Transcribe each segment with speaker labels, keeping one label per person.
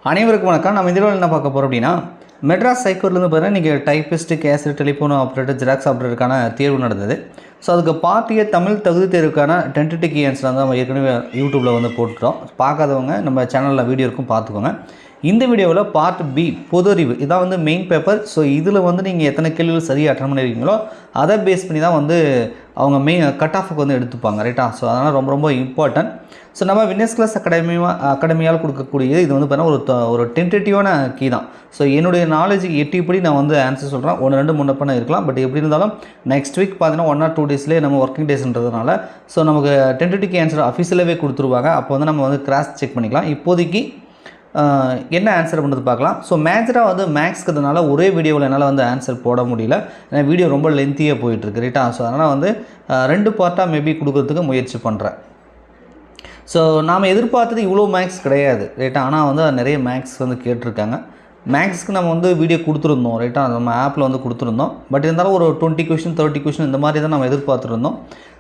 Speaker 1: அனைவருக்கும் வணக்கம். நம்ம இந்த வீடியோவில் என்ன பார்க்க போகிறோம் அப்படின்னா, மெட்ராஸ் ஹைகோர்ட்லேருந்து பார்த்தீங்கன்னா நீங்கள் typist, cassette, telephone operator, Xerox ஆப்ரேட்டருக்கான தேர்வு நடந்தது. ஸோ அதுக்கு பார்ட்டிய தமிழ் தகுதி தேர்வுக்கான டென்டேட்டிவ் கீ ஆன்சர் வந்து நம்ம ஏற்கனவே யூடியூப்பில் வந்து போட்டுட்டோம். பார்க்காதவங்க நம்ம சேனலில் வீடியோ இருக்கும் பார்த்துக்கோங்க. இந்த வீடியோவில் பார்ட் பி பொது அறிவு இதான் வந்து மெயின் பேப்பர். ஸோ இதில் வந்து நீங்கள் எத்தனை கேள்விகள் சரியாக அட்டன் பண்ணியிருக்கீங்களோ அதை பேஸ் பண்ணி தான் வந்து அவங்க கட் ஆஃபுக்கு வந்து எடுத்துப்பாங்க, ரைட்டா? ஸோ அதனால் ரொம்ப ரொம்ப இம்பார்ட்டன்ட். ஸோ நம்ம வின்னர்ஸ் கிளாஸ் அகாடமியால் கொடுக்கக்கூடியது இது வந்து பார்த்தீங்கன்னா ஒரு டென்டேட்டிவான கீ தான். ஸோ என்னுடைய நாலேஜுக்கு எட்டிப்படி நான் வந்து ஆன்சர் சொல்கிறேன். 1-2 முன்னப்பண்ண இருக்கலாம். பட் எப்படி இருந்தாலும் நெக்ஸ்ட் வீக் பார்த்தீங்கன்னா 1 or 2 டேஸ்லேயே நம்ம ஒர்க்கிங் டேஸ்ன்றதுனால ஸோ நமக்கு டென்டேட்டிவ் கீ ஆன்சர் அஃபிஷியலாகவே கொடுத்துருவாங்க. அப்போ வந்து நம்ம வந்து கிராஸ் செக் பண்ணிக்கலாம். இப்போதைக்கு என்ன ஆன்சர் பண்ணுறது பார்க்கலாம். ஸோ மேஜராக வந்து மேக்ஸ்க்கிறதுனால ஒரே வீடியோவில் என்னால் வந்து ஆன்சர் போட முடியல. ஏன்னா வீடியோ ரொம்ப லென்த்தியாக போயிட்டுருக்கு, ரைட்டா? ஸோ அதனால் வந்து 2 பார்ட்டாக மேபி கொடுக்குறதுக்கு முயற்சி பண்ணுறேன். ஸோ நாம் எதிர்பார்த்தது இவ்வளோ மேக்ஸ் கிடையாது, ரைட்டா? ஆனால் வந்து நிறைய மேக்ஸ் வந்து கேட்டிருக்காங்க. மேக்ஸ்க்கு நம்ம வந்து வீடியோ கொடுத்துருந்தோம், ரைட்டா? நம்ம ஆப்பில் வந்து கொடுத்துருந்தோம். பட் இருந்தாலும் ஒரு 20 கொஷின் 30 கொஷின் இந்த மாதிரி தான் நம்ம எதிர்பார்த்துருந்தோம்.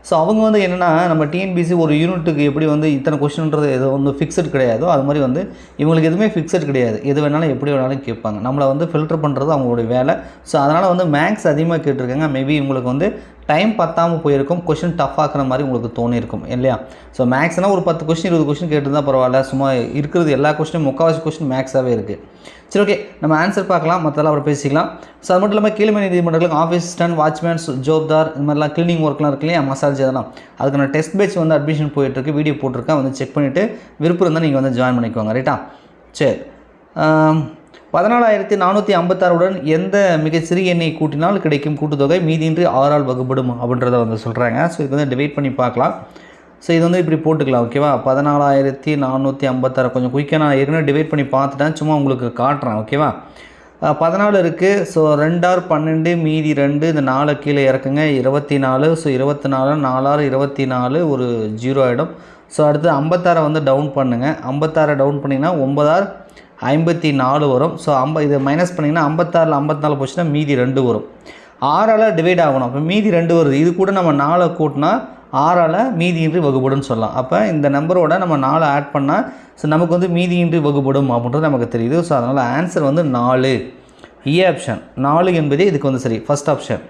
Speaker 1: ஸோ அவங்க வந்து என்னென்னா, நம்ம டிஎன்பிசி ஒரு யூனிட்டுக்கு எப்படி வந்து இத்தனை கொஷின்ன்றது எது வந்து ஃபிக்ஸட் கிடையாதோ அது மாதிரி வந்து இவங்களுக்கு எதுவுமே ஃபிக்ஸட் கிடையாது. எது வேணாலும் எப்படி வேணாலும் கேட்பாங்க. நம்மளை வந்து ஃபில்டர் பண்ணுறது அவங்களுடைய வேலை. ஸோ அதனால் வந்து மேக்ஸ் அதிகமாக கேட்டிருக்காங்க. மேபி உங்களுக்கு வந்து டைம் பத்தாமல் போயிருக்கும், கொஷின் டஃப் ஆக்குற மாதிரி உங்களுக்கு தோணியிருக்கும் இல்லையா? ஸோ மேக்ஸ்னால் ஒரு 10 கொஷின் 20 கொஷின் கேட்டுருந்தால் பரவாயில்ல. சும்மா இருக்கிறது எல்லா கொஷினும் முக்கால்வாசி கொஷின் மேக்ஸாகவே இருக்குது. சரி, ஓகே, நம்ம ஆன்சர் பார்க்கலாம், மற்றெல்லாம் அப்புறம் பேசிக்கலாம். ஸோ அது மட்டும் இல்லாமல் கீழ்மை நீதிமன்றங்களுக்கு ஆஃபீஸ் அசிஸ்டன்ட், வாட்ச்மேன்ஸ், ஜோப்தார் இந்த மாதிரிலாம் க்ளீனிங் ஒர்க்லாம் இருக்கு இல்லையா, மசாஜ் அதெல்லாம் அதுக்கான டெஸ்ட் பேட்ச் வந்து அட்மிஷன் போயிட்டுருக்கு. வீடியோ போட்டிருக்கேன், வந்து செக் பண்ணிவிட்டு விருப்பம் இருந்தால் நீங்கள் வந்து ஜாயின் பண்ணிக்கோங்க, ரைட்டா? சரி, 14,456 எந்த மிகச்சிறிய எண்ணை கூட்டினால் கிடைக்கும் கூட்டுத்தொகை மீதியின்றி 6ஆல் வகுப்படும் அப்படின்றத வந்து சொல்கிறாங்க. ஸோ இதுக்கு வந்து டிவைட் பண்ணி பார்க்கலாம். ஸோ இது வந்து இப்படி போட்டுக்கலாம், ஓகேவா? 14,456 கொஞ்சம் குயிக்காக நான் ஏற்கனவே டிவைட் பண்ணி பார்த்துட்டேன், சும்மா உங்களுக்கு காட்டுறேன், ஓகேவா? 14 இருக்குது. ஸோ 2 or 12 மீதி 2 இந்த 4 கீழே இறக்குங்க 24. ஸோ 24 4 or 24 ஒரு 0 ஆகிடும். ஸோ அடுத்து 56 வந்து டவுன் பண்ணுங்கள். 56 டவுன் பண்ணிங்கன்னா 9 or 54 வரும். ஸோ இதை மைனஸ் பண்ணிங்கன்னா 56 54 போச்சுன்னா மீதி 2 வரும். 6ஆல் டிவைட் ஆகணும். அப்போ மீதி 2 வருது. இது கூட நம்ம 4 கூட்டினா 6ஆல் மீதியின்றி வகுப்படும் சொல்லலாம். அப்போ இந்த நம்பரோட நம்ம 4 ஆட் பண்ணால் ஸோ நமக்கு வந்து மீதியின்றி வகுப்படும் அப்படின்றது நமக்கு தெரியுது. ஸோ அதனால் ஆன்சர் வந்து 4 ஆப்ஷன் 4 என்பதே இதுக்கு வந்து சரி, ஃபஸ்ட் ஆப்ஷன்.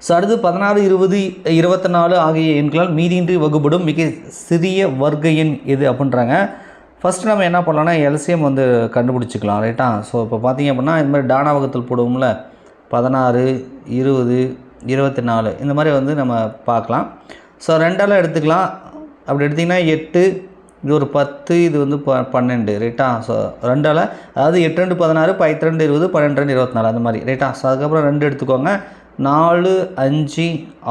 Speaker 1: ஸோ அடுத்து 16 20 24 ஆகிய எண்களால் மீதியின்றி வகுப்படும் மிக சிறிய வர்க்க எண் எது அப்படின்றாங்க. ஃபஸ்ட்டு நம்ம என்ன பண்ணலாம்னா எல்சிஎம் வந்து கண்டுபிடிச்சிக்கலாம், ரைட்டா? ஸோ இப்போ பார்த்தீங்க அப்படின்னா இந்த மாதிரி டானா வகுத்தல் போடுவோம்ல, 16 20 24 இந்த மாதிரி வந்து நம்ம பார்க்கலாம். ஸோ 2ஆல் எடுத்துக்கலாம். அப்படி எடுத்திங்கன்னா 8, இது ஒரு 10, இது வந்து 12, ரைட்டா? ஸோ 2ஆல், அதாவது 8 2 16, 12 20, 12 2 24 அந்த மாதிரி, ரைட்டா? ஸோ அதுக்கப்புறம் 2 எடுத்துக்கோங்க. 4 5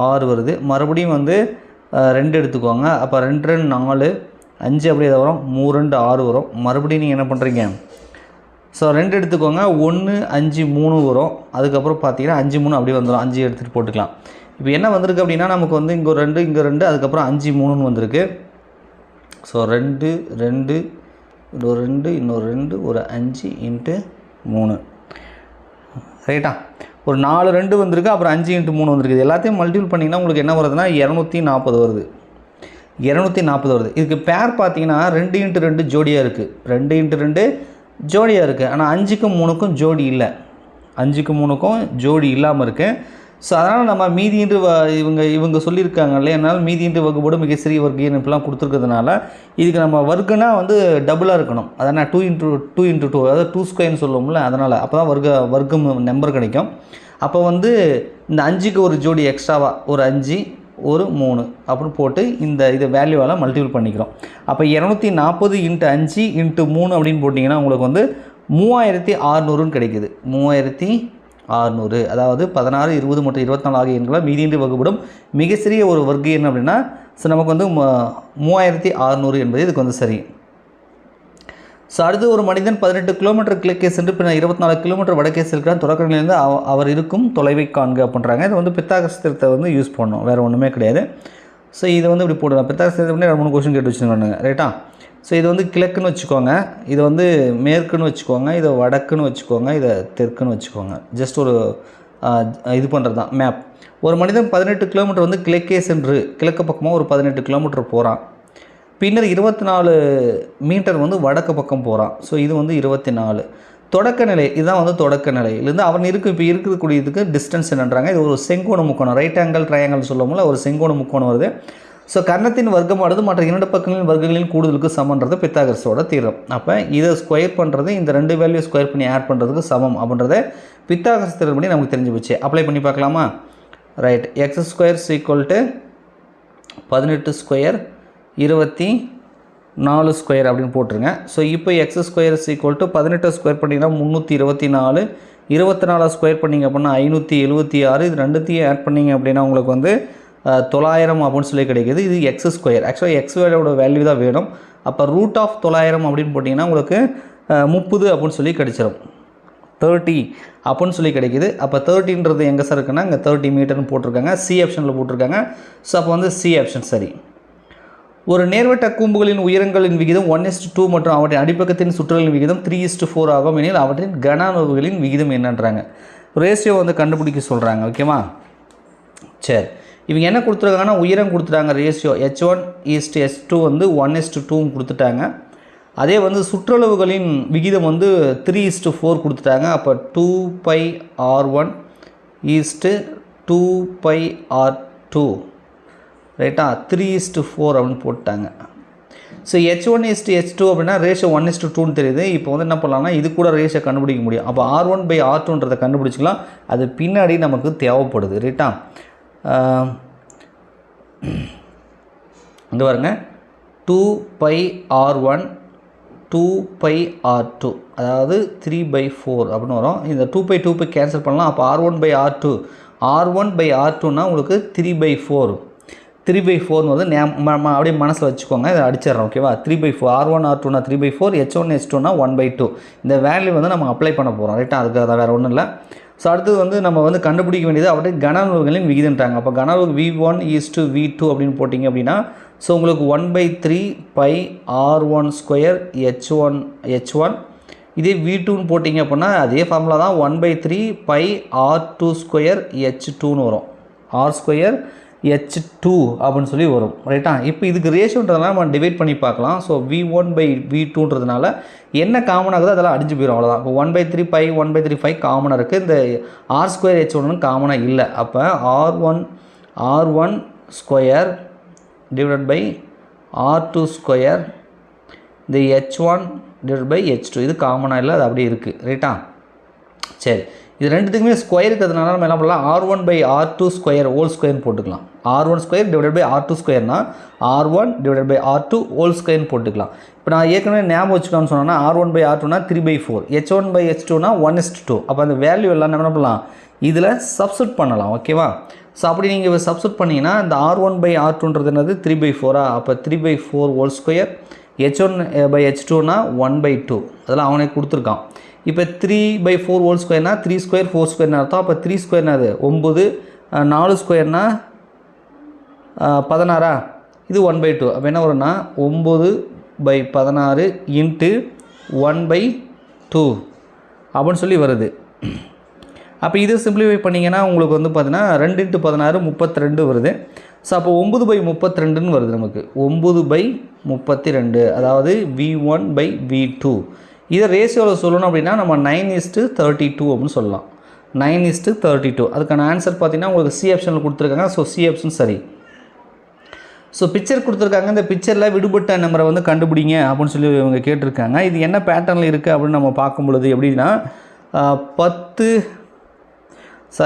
Speaker 1: 6 வருது. மறுபடியும் வந்து 2 எடுத்துக்கோங்க. அப்போ 2 2 4 5 அப்படியே வரும். 3 2 6 வரும். மறுபடியும் நீங்கள் என்ன பண்ணுறீங்க? ஸோ 2 எடுத்துக்கோங்க. 1 5 3 வரும். அதுக்கப்புறம் பார்த்தீங்கன்னா 5 3 அப்படியே வந்துடும். 5 எடுத்துகிட்டு போட்டுக்கலாம். இப்போ என்ன வந்திருக்கு அப்படின்னா நமக்கு வந்து இங்கே 2 இங்கே 2 அதுக்கப்புறம் 5 3ன்னு வந்திருக்கு. ஸோ 2 2 இன்னொரு 2 இன்னொரு 2 ஒரு 5 × 3, ரைட்டா? ஒரு 4 2 வந்திருக்கு. அப்புறம் 5 × 3 வந்திருக்கு. எல்லாத்தையும் மல்டிபிள் பண்ணிங்கன்னா உங்களுக்கு என்ன வருதுன்னா 240 வருது. 240 வருது. இதுக்கு பேர் பார்த்தீங்கன்னா 2 × 2 ஜோடியாக இருக்குது. 2 × 2 ஜோடியாக இருக்குது. ஆனால் 5க்கும் 3க்கும் ஜோடி இல்லை. 5க்கும் 3க்கும் ஜோடி இல்லாமல் இருக்குது. ஸோ அதனால் நம்ம மீதியின்றி இவங்க சொல்லியிருக்காங்க இல்லையா, என்னால் மீதியின்றி வகுப்படும் மிக சிறிய வர்க்க எண் இப்படிலாம் கொடுத்துருக்கிறதுனால இதுக்கு நம்ம வர்க்கனா வந்து டபுளாக இருக்கணும். அதான் 2 × 2 அதாவது 2² சொல்லுவோம்ல, அதனால் அப்போ தான் வர்க்கம் நம்பர் கிடைக்கும். அப்போ வந்து இந்த 5க்கு ஒரு ஜோடி எக்ஸ்ட்ராவாக ஒரு 5 ஒரு 3 அப்படின்னு போட்டு இதை வேல்யூவால் மல்டிபிள் பண்ணிக்கிறோம். அப்போ 240 × 5 × 3 அப்படின்னு போட்டிங்கன்னா உங்களுக்கு வந்து 3600ன்னு கிடைக்குது. 3600, அதாவது 16 20 மற்றும் 24 ஆகிய எண்களால் மீதியின்றி வகுப்படும் மிக சிறிய ஒரு வர்க்க எண் அப்படின்னா ஸோ நமக்கு வந்து 3600 என்பது இதுக்கு வந்து சரி. ஸோ அடுத்து ஒரு மனிதன் 18 கிலோமீட்டர் கிழக்கே சென்று பின்னர் 24 கிலோமீட்டர் வடக்கே செல்கிறான். தொடக்கநிலையிலிருந்து அவர் இருக்கும் தொலைவை காண்க அப்படின்றாங்க. இது வந்து பித்தாகரஸ் தேற்றத்தை வந்து யூஸ் பண்ணணும், வேறு ஒன்றுமே கிடையாது. ஸோ இதை வந்து இப்படி போடலாம். பித்தாகரஸ் தேற்றத்தை பண்ணி 3 கொஸ்டின் கேட்டு வச்சுருக்காங்க, ரைட்டா? ஸோ இது வந்து கிழக்குன்னு வச்சுக்கோங்க, இது வந்து மேற்குன்னு வச்சுக்கோங்க, இதை வடக்குன்னு வச்சுக்கோங்க, இதை தெற்குன்னு வச்சுக்கோங்க. ஜஸ்ட் ஒரு இது பண்ணுறது தான் மேப். ஒரு மனிதன் 18 கிலோமீட்டர் வந்து கிழக்கே சென்று கிழக்கு பக்கமாக ஒரு 18 கிலோமீட்டர் போகிறான். பின்னர் 24 மீட்டர் வந்து வடக்கு பக்கம் போகிறான். ஸோ இது வந்து 24. தொடக்க நிலை இதுதான் வந்து தொடக்க நிலையிலேருந்து அவன் இப்போ இருக்கக்கூடியதுக்கு டிஸ்டன்ஸ் என்னன்றாங்க. இது ஒரு செங்கோண முக்கோணம், ரைட் ஆங்கிள் ட்ரையாங்கிள் சொல்லுவோம்ல, ஒரு செங்கோண முக்கோணம் வருது. ஸோ கர்ணத்தின் வர்க்கமானது மற்ற 2 பக்கங்களின் வர்க்கங்களின் கூடுதலுக்கு சமன்றது பித்தாகரஸோட தீர்வு. அப்போ இதை ஸ்கொயர் பண்ணுறது இந்த 2 வேல்யூ ஸ்கொயர் பண்ணி ஆட் பண்ணுறதுக்கு சமம் அப்படின்றத பித்தாகரஸ் தீர்வு பண்ணி நமக்கு தெரிஞ்சு போச்சு. அப்ளை பண்ணி பார்க்கலாமா? Right, X square equal to 18 square 24 square அப்படின்னு போட்டுருங்க. ஸோ இப்போ X square equal to 18 square பண்ணிங்கன்னா 324, 24 ஸ்கொயர் பண்ணிங்க அப்படின்னா 576, இது ரெண்டுத்தையும் ஆட் பண்ணிங்க அப்படின்னா உங்களுக்கு வந்து 900 அப்படின்னு சொல்லி கிடைக்கிது. இது எக்ஸ் ஸ்கொயர். ஆக்சுவலாக எக்ஸ் வேல்யூட வேல்யூ தான் வேணும். அப்போ ரூட் ஆஃப் 900 அப்படின்னு போட்டிங்கன்னா உங்களுக்கு 30 அப்படின்னு சொல்லி கிடைச்சிடும். 30 அப்படின்னு சொல்லி கிடைக்கிது. அப்போ 30ன்றது எங்கே சார் இருக்குன்னா இங்கே 30 மீட்டர்னு போட்டிருக்காங்க, சி ஆப்ஷனில் போட்டிருக்காங்க. ஸோ அப்போ வந்து சி ஆப்ஷன் சரி. ஒரு நேர்வட்ட கூம்புகளின் உயரங்களின் விகிதம் 1:2 மற்றும் அவற்றின் அடிப்பக்கத்தின் சுற்றுகளின் விகிதம் 3:4 ஆகும் எனில் அவற்றின் கன அளவுகளின் விகிதம் என்னன்றாங்க. ரேஷியோ வந்து கண்டுபிடிக்க சொல்கிறாங்க. ஓகேவா? சரி, இவங்க என்ன கொடுத்துருக்காங்கன்னா உயரம் கொடுத்துட்டாங்க. ரேஷியோ H1:H2 வந்து 1:2 கொடுத்துட்டாங்க. அதே வந்து சுற்றளவுகளின் விகிதம் வந்து 3:4 கொடுத்துட்டாங்க. அப்போ 2πr1 2πr2 ரைட்டா, 3:4 அப்படின்னு போட்டாங்க. ஸோ H1:H2 அப்படின்னா ரேஷியோ 1:2ன்னு தெரியுது. இப்போ வந்து என்ன பண்ணலாம்னா இது கூட ரேஷியோ கண்டுபிடிக்க முடியும். அப்போ R1/R2ன்றதை கண்டுபிடிச்சிக்கலாம். அது பின்னாடி நமக்கு தேவைப்படுது. ரைட்டா, இங்கே பாருங்க, 2πr1 2πr2 அதாவது 3/4 அப்படின்னு வரும். இந்த 2π கேன்சல் பண்ணலாம். அப்போ R1/R2 R1/R2னா உங்களுக்கு 3/4 வந்து அப்படியே மனசில் வச்சுக்கோங்க. இதை அடிச்சிடறோம். ஓகேவா? 3/4 R1 R2னா 3/4, H1H2னா 1/2. இந்த வேல்யூ வந்து நம்ம அப்ளை பண்ண போகிறோம். ரைட்டா, அதுக்கு அதை வேறு ஒன்றும் இல்லை. ஸோ அடுத்தது வந்து நம்ம வந்து கண்டுபிடிக்க வேண்டியது அவருடைய கன அளவுகளின் விகிதம்ட்டாங்க. அப்போ கன அளவு V1:V2 அப்படின்னு போட்டிங்க அப்படின்னா ஸோ உங்களுக்கு 1/3πr1² H1 இதே V2ன்னு போட்டிங்க அப்படின்னா அதே ஃபார்முலா தான் 1/3πr2² H2ன்னு வரும். R² H2 அப்படின்னு சொல்லி வரும். ரைட்டா, இப்போ இதுக்கு ரேஷியோன்றதுனால நம்ம டிவைட் பண்ணி பார்க்கலாம். ஸோ V1/V2ன்றதுனால என்ன காமன் ஆகுதோ அதெல்லாம் அடிஞ்சு போயிடும். அவ்வளோதான். இப்போ 1/3π 1/3π காமனாக இருக்குது. இந்த R² H1 காமனாக இல்லை. அப்போ R1² டிவைடட் பை R2² இந்த H1 டிவைட் பை H2 இது காமனாக இல்லை, அது அப்படியே இருக்குது. ரைட்டா, சரி, இது ரெண்டுத்துக்குமே ஸ்கொயர் இருக்கிறதுனால நம்ம என்ன பண்ணலாம், R1/R2² ஹோல் ஸ்கொயர்னு போட்டுக்கலாம். R1² டிவைடட் பை R2²னா R1 divided by R2 whole ஸ்கொயர்னு போட்டுக்கலாம். இப்போ நான் ஏற்கனவே ஞாபகம் வச்சுக்கலாம்னு சொன்னேன்னா R1/R2னா 3/4, H1/H2னா 1:2. அப்போ அந்த வேல்யூ எல்லாம் என்ன பண்ணலாம், இதில் சப்ஸ்டிட் பண்ணலாம். ஓகேவா? ஸோ அப்படி நீங்கள் சப்ஸ்டிட் பண்ணிங்கன்னா இந்த R1/R2ன்றது என்னது 3/4. அப்போ 3/4 ஹோல் ஸ்கொயர், H1/H2னா 1/2. அதெல்லாம் அவனே கொடுத்துருக்கான். இப்போ 3/4 ஹோல் ஸ்கொயர்னா 3² 4² அர்த்தம். அப்போ 3² அது 9, 4² 16. இது 1/2. அப்போ என்ன வரும்னா 9/16 இன்ட்டு 1/2 அப்படின்னு சொல்லி வருது. அப்போ இது சிம்பிளிஃபை பண்ணிங்கன்னா உங்களுக்கு வந்து பார்த்தீங்கன்னா 2 × 16 32 வருது. ஸோ அப்போ 9/32ன்னு வருது நமக்கு. 9/32 அதாவது V1/V2. இதை ரேஷியோவில் சொல்லணும் அப்படின்னா நம்ம 9:32 அப்படின்னு சொல்லலாம். 9:32. அதுக்கான ஆன்சர் பார்த்தீங்கன்னா உங்களுக்கு சி ஆப்ஷனில் கொடுத்துருக்காங்க. ஸோ சி ஆப்ஷன் சரி. ஸோ பிக்சர் கொடுத்துருக்காங்க. இந்த பிக்சரில் விடுபட்ட நம்பரை வந்து கண்டுபிடிங்க அப்படின்னு சொல்லி இவங்க கேட்டிருக்காங்க. இது என்ன பேட்டர்னில் இருக்குது அப்படின்னு நம்ம பார்க்கும் பொழுது எப்படின்னா 16 -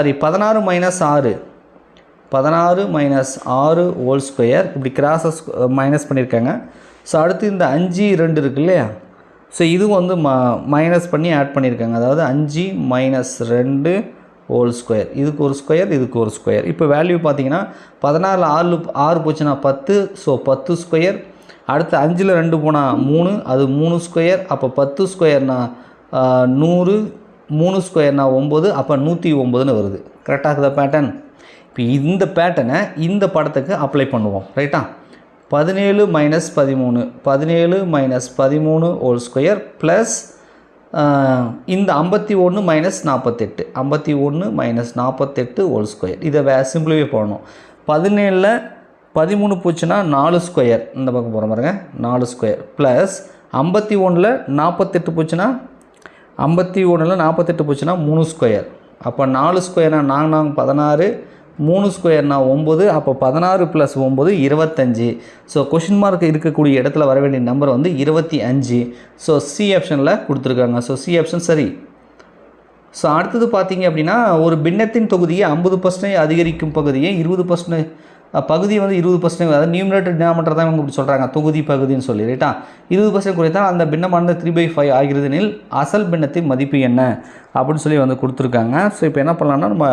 Speaker 1: 6 ஹோல் ஸ்கொயர் இப்படி கிராஸஸ் மைனஸ் பண்ணியிருக்காங்க. ஸோ அடுத்து இந்த 5 2 இருக்கு இல்லையா, ஸோ இது வந்து மைனஸ் பண்ணி ஆட் பண்ணியிருக்காங்க. அதாவது 5 - 2 ஹோல் ஸ்கொயர், இதுக்கு ஒரு ஸ்கொயர், இதுக்கு ஒரு ஸ்கொயர். இப்போ வேல்யூ பார்த்தீங்கன்னா 16 6 போச்சுன்னா 10. So 10 square. அடுத்து 5ல் 2 போனால் 3, அது 3 ஸ்கொயர். அப்போ 10 ஸ்கொயர்னா 100, 3 ஸ்கொயர்னா 9, அப்போ 109ன்னு வருது. கரெக்டாக இருக்குதா பேட்டர்ன்? இப்போ இந்த பேட்டர்னை இந்த படத்துக்கு அப்ளை பண்ணுவோம். ரைட்டா, 17 - 13 17 - 13 ஹோல் ஸ்கொயர் ப்ளஸ் இந்த 51 - 48 51 - 48 ஹோல் ஸ்கொயர். இதை சிம்பிளிஃபை பண்ணணும். 17ல் 13 போச்சுன்னா 4 ஸ்கொயர், இந்த பக்கம் போகிற பாருங்க 4 ஸ்கொயர் ப்ளஸ் 51ல் 48 போச்சுன்னா 3 ஸ்கொயர். அப்போ 4 ஸ்கொயர்னா 4 16, 3 ஸ்கொயர்னா 9, அப்போ 16 + 9 25. ஸோ கொஷின் மார்க் இருக்கக்கூடிய இடத்துல வர வேண்டிய நம்பர் வந்து 25. ஸோ சி ஆப்ஷனில் கொடுத்துருக்காங்க. ஸோ சி ஆப்ஷன் சரி. ஸோ அடுத்தது பார்த்தீங்க அப்படின்னா, ஒரு பின்னத்தின் தொகுதியை 50% அதிகரிக்கும் பகுதியை 20% பகுதி வந்து 20%, அதாவது நியூமரேட்டர் டினாமினேட்டர் தான் இவங்க இப்படி சொல்கிறாங்க, தொகுதி பகுதின்னு சொல்லி, ரைட்டா. 20% குறைத்தால் அந்த பின்னமானது 3/5 ஆகிறது எனில் அசல் பின்னத்தின் மதிப்பு என்ன அப்படின்னு சொல்லி வந்து கொடுத்துருக்காங்க. ஸோ இப்போ என்ன பண்ணலாம்னா, நம்ம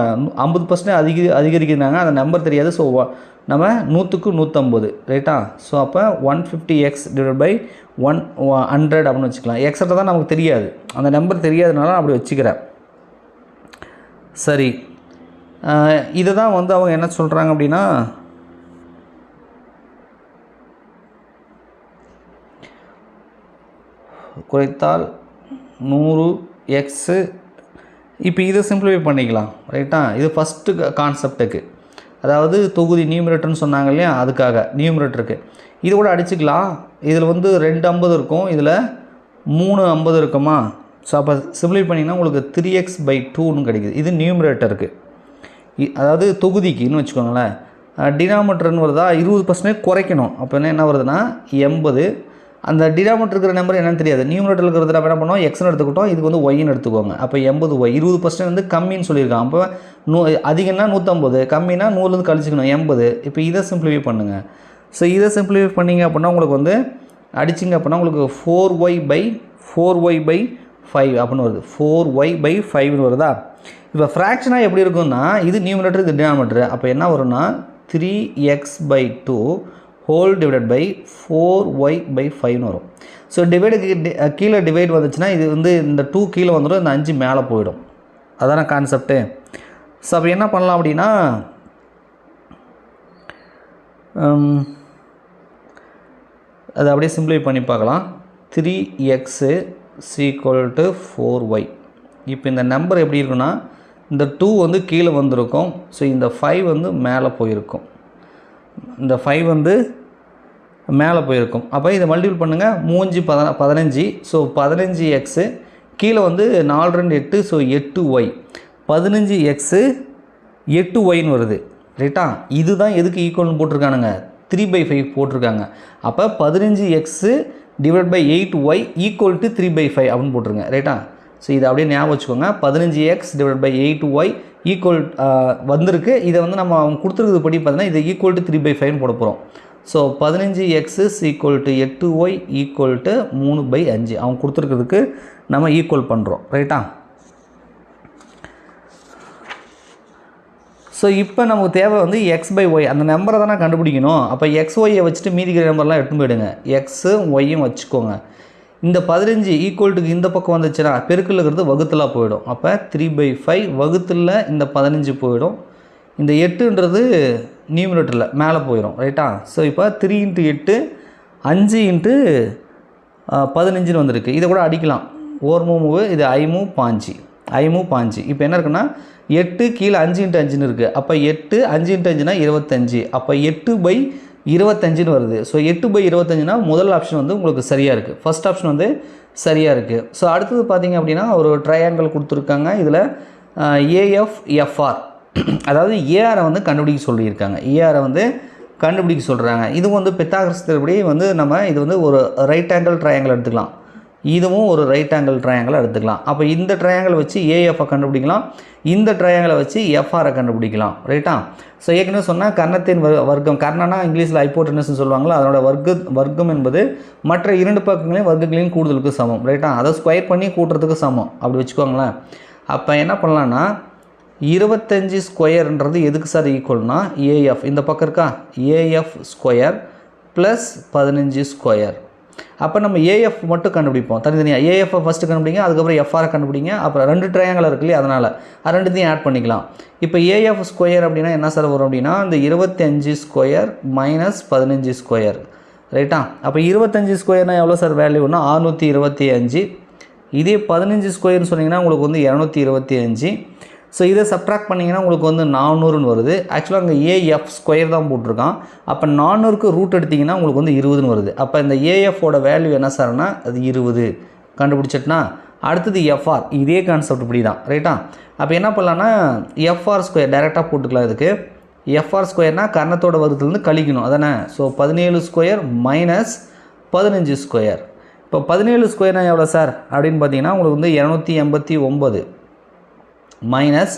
Speaker 1: 50% அதிகரிக்கிறாங்க, அந்த நம்பர் தெரியாது. ஸோ நம்ம 100க்கு 150, ரைட்டா. ஸோ அப்போ 150x / 100 அப்படின்னு வச்சுக்கலாம். எக்ஸட்ரா தான் நமக்கு தெரியாது, அந்த நம்பர் தெரியாதனால நான் அப்படி வச்சுக்கிறேன். சரி, இதை தான் வந்து அவங்க என்ன சொல்கிறாங்க அப்படின்னா, குறைத்தால் 100x. இப்போ இதை சிம்பிளிஃபை பண்ணிக்கலாம், ரைட்டா. இது ஃபஸ்ட்டு கான்செப்டுக்கு, அதாவது தொகுதி நியூமரேட்டர்னு சொன்னாங்க இல்லையா, அதுக்காக நியூமரேட்டருக்கு இது கூட அடிச்சுக்கலாம். இதில் வந்து 2 50 இருக்கும், இதில் 3 50 இருக்குமா. ஸோ அப்போ சிம்பிளிஃபை பண்ணிங்கன்னா உங்களுக்கு 3x/2ன்னு கிடைக்குது. இது நியூமரேட்டருக்கு, அதாவது தொகுதிக்குன்னு வச்சுக்கோங்களேன். டினாமினேட்டர்னு வருதா, 20% குறைக்கணும். அப்போ என்ன வருதுன்னா 80. அந்த டினாமினேட்டர் இருக்கிற நம்பர் என்னன்னு தெரியாது, நியூமரேட்டர் இருக்கிறது நம்ம என்ன பண்ணோம், எக்ஸ்னு எடுத்துக்கிட்டோம், இதுக்கு வந்து ஒய்ன்னு எடுத்துக்கோங்க. அப்போ 80y, 20% வந்து கம்மின்னு சொல்லியிருக்காங்க. அப்போ அதிகம்னா 150, கம்மினா 100லேருந்து கழிச்சிக்கணும் 80. இப்போ இதை சிம்பிளிஃபை பண்ணுங்கள். ஸோ இதை சிம்பிளிஃபை பண்ணிங்க அப்படின்னா உங்களுக்கு வந்து அடிச்சிங்க அப்படின்னா உங்களுக்கு 4y/5 அப்படின்னு வருது. 4y/5ன்னு வருதா. இப்போ ஃப்ராக்ஷனாக எப்படி இருக்குன்னா, இது நியூமரேட்டர், இது டினாமினேட்டர். அப்போ என்ன வரும்னா 3x/2 / 4y/5ன்னு வரும். ஸோ டிவைடுக்கு கீழே டிவைட் வந்துச்சுன்னா இது வந்து இந்த 2 கீழே வந்துடும், இந்த 5 மேலே போயிடும். அதான கான்செப்ட்டு. ஸோ அப்போ என்ன பண்ணலாம் அப்படின்னா, அதை அப்படியே சிம்பிளிஃபை பண்ணி பார்க்கலாம். 3x = 4y. இப்போ இந்த நம்பர் எப்படி இருக்குன்னா, இந்த 2 வந்து கீழே வந்திருக்கும். ஸோ இந்த 5 வந்து மேலே போயிருக்கும், இந்த 5 வந்து மேலே போயிருக்கும். அப்போ இதை மல்டிபிள் பண்ணுங்கள், 3 15. ஸோ 15x கீழே வந்து 4 2 8, ஸோ 8y. 15x 8yன்னு வருது, ரைட்டா. இதுதான் எதுக்கு ஈக்குவல்னு போட்டிருக்கானுங்க, 3/5 போட்டிருக்காங்க. அப்போ 15x / 8y = 3/5 அப்படின்னு போட்டிருங்க, ரைட்டா. ஸோ இதை அப்படியே ஞாபகம் வச்சுக்கோங்க. 15x / 8y வந்திருக்கு. இதை வந்து நம்ம அவங்க கொடுத்துருக்குது படி பார்த்தீங்கன்னா இது = 3/5ன்னு போட போகிறோம். ஸோ 15x = 8y = 3/5 அவங்க கொடுத்துருக்கிறதுக்கு நம்ம ஈக்குவல் பண்ணுறோம், ரைட்டா. ஸோ இப்போ நமக்கு தேவை வந்து x/y, அந்த நம்பரை தானே கண்டுபிடிக்கணும். அப்போ xyயை வச்சுட்டு மீதிக்கிற நம்பர்லாம் எடுத்து போயிடுங்க, எக்ஸும் ஒய்யும் வச்சுக்கோங்க. இந்த 15 ஈக்குவல்ட்டுக்கு இந்த பக்கம் வந்துச்சுன்னா பெருக்கில் இருக்கிறது வகுத்தலாக போயிடும். அப்போ 3/5 வகுத்தில் இந்த 15 போயிடும். இந்த 8ன்றது நியூமரேட்டரில் மேலே போயிடும், ரைட்டா. ஸோ இப்போ 3 × 8 5 × 15ன்னு வந்திருக்கு. இதை கூட அடிக்கலாம், ஓர்மூவு இது ஐமூ பாஞ்சு. இப்போ என்ன இருக்குன்னா 8 கீழே 5 × 5ன்னு இருக்குது. அப்போ 8 5 × 5னா 25. அப்போ 8/25ன்னு வருது. ஸோ 8/25னா முதல் ஆப்ஷன் வந்து உங்களுக்கு சரியாக இருக்குது, ஃபஸ்ட் ஆப்ஷன் வந்து சரியாக இருக்குது. ஸோ அடுத்தது பார்த்தீங்க அப்படின்னா ஒரு ட்ரையாங்கிள் கொடுத்துருக்காங்க. இதில் AFFR, அதாவது ஏஆரை வந்து கண்டுபிடிக்க சொல்லியிருக்காங்க. ஏஆரை வந்து கண்டுபிடிக்க சொல்கிறாங்க. இது வந்து பித்தாகரஸ் தேற்றப்படி வந்து நம்ம இது வந்து ஒரு ரைட் ஆங்கிள் ட்ரையாங்கிள் எடுத்துக்கலாம், இதுவும் ஒரு ரைட் ஆங்கிள் ட்ரையாங்கிளை எடுத்துக்கலாம். அப்போ இந்த ட்ரையாங்கிளை வச்சு ஏஎஃப்பை கண்டுபிடிக்கலாம், இந்த ட்ரையாங்கிளை வச்சு எஃப்ஆரை கண்டுபிடிக்கலாம், ரைட்டா. ஸோ ஏற்கனவே சொன்னால் கர்ணத்தின் வர்க்கம், கர்ணனா இங்கிலீஷில் ஹைப்போட்டெனஸ்ன்னு சொல்லுவாங்களோ, அதனோட வர்க்கம் என்பது மற்ற 2 பக்கங்களையும் வர்க்கங்களையும் கூடுதலுக்கு சமம், ரைட்டா. அதை ஸ்கொயர் பண்ணி கூட்டுறதுக்கு சமம் அப்படி வச்சுக்கோங்களேன். அப்போ என்ன பண்ணலான்னா 25 ஸ்கொயர்ன்றது எதுக்கு சார் ஈக்குவல்னா ஏஎஃப், இந்த பக்கம் இருக்கா ஏஎஃப் ஸ்கொயர் ப்ளஸ் 15 ஸ்கொயர். அப்போ நம்ம ஏஎஃப் மட்டும் கண்டுபிடிப்போம் தனித்தனியாக. ஏஎஃப்பை ஃபஸ்ட்டு கண்டுபிடிங்க, அதுக்கப்புறம் எஃப்ஆரை கண்டுபிடிங்க. அப்புறம் 2 ட்ரையாங்கிள் இருக்கு இல்லையா, அதனால் அது ரெண்டுத்தையும் ஆட் பண்ணிக்கலாம். இப்போ ஏஎஃப் ஸ்கொயர் அப்படின்னா என்ன சார் வரும் அப்படின்னா இந்த 25 ஸ்கொயர் மைனஸ் 15 ஸ்கொயர், ரைட்டா. அப்போ 25 ஸ்கொயர்னால் எவ்வளோ சார் வேல்யூன்னா 625. இதே 15 ஸ்கொயர்னு சொன்னிங்கன்னா உங்களுக்கு வந்து 225. ஸோ இதை சப்ட்ராக்ட் பண்ணிங்கன்னா உங்களுக்கு வந்து 400ன்னு வருது. ஆக்சுவலாக அங்கே ஏஎஃப் ஸ்கொயர் தான் போட்டிருக்கான். அப்போ 400க்கு ரூட் எடுத்திங்கன்னா உங்களுக்கு வந்து 20ன்னு வருது. அப்போ இந்த ஏஎஃபோட வேல்யூ என்ன சார்னா அது 20 கண்டுபிடிச்சிட்டுனா அடுத்தது எஃப்ஆர். இதே கான்செப்ட் இப்படி தான் ரைட்டா. அப்போ என்ன பண்ணலான்னா எஃப்ஆர் ஸ்கொயர் டைரெக்டாக போட்டுக்கலாம். இதுக்கு எஃப்ஆர் ஸ்கொயர்னால் கர்ணத்தோட வகுத்துலேருந்து கழிக்கணும் அதானே. So 17 square minus 15 square. இப்போ 17 ஸ்கொயர்னா எவ்வளோ சார் அப்படின்னு பார்த்தீங்கன்னா உங்களுக்கு வந்து 289 மைனஸ்